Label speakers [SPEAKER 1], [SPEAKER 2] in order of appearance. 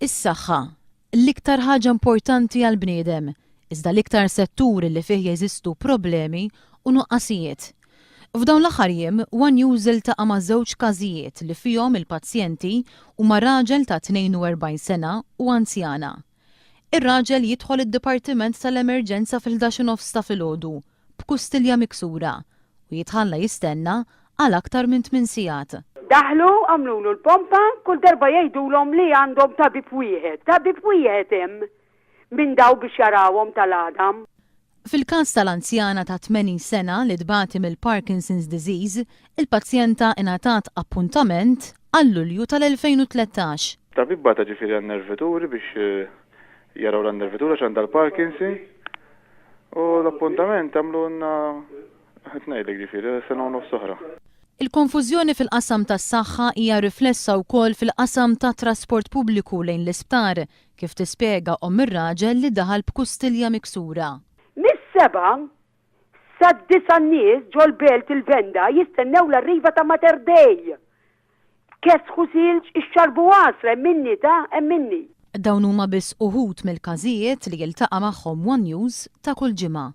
[SPEAKER 1] Is-saħħa, l-iktar ħaġa importanti għal bniedem, iżda l-iktar settur li fih jeżistu problemi u nuqqasijiet. F'dawn l-aħħar jiem, One News iltaqa' ma' żewġ każijiet li fihom il-pazjenti huma raġel ta' 42 sena u anzjana. Ir-raġel jidħol id-Dipartiment tal-Emerġenza fil-11 ta' filgħodu b'kustilja miksura u jitħalla jistenna għal aktar minn 8 sigħat.
[SPEAKER 2] Daħlu għamlulu l-pompa, kull darba jgħidulhom li għandhom tabib wieħed hemm minn daw biex jarawhom tal-għadam.
[SPEAKER 1] Fil-każ tal-anzjana ta' 80 sena li tbati mill-Parkinson's disease, il-pazjenta ingħatat appuntament għal Lulju tal-2013.
[SPEAKER 3] Tabib bata ġifieri għan-nervituri biex jaraw l-nervitura x'għandha l-Parkinson u l-appuntament għamlunna ħetnejlek ġifieri sena u nofs oħra.
[SPEAKER 1] Il-konfużjoni fil-qasam tas-saħħa hija riflessa wkoll fil-qasam tat trasport pubbliku lejn l-isptar, kif tispjega ir-raġel li daħal b'kustilja miksura.
[SPEAKER 2] Mis-7 sad-9 nies ġol belt il-venda jistennew l-arriva ta' Mater Dei. Kesħu silġ ix-xarbu għasra minni minni.
[SPEAKER 1] Dawn huma biss uħud mill-każijiet li jiltaqa' magħhom One News ta' kull ġimgħa.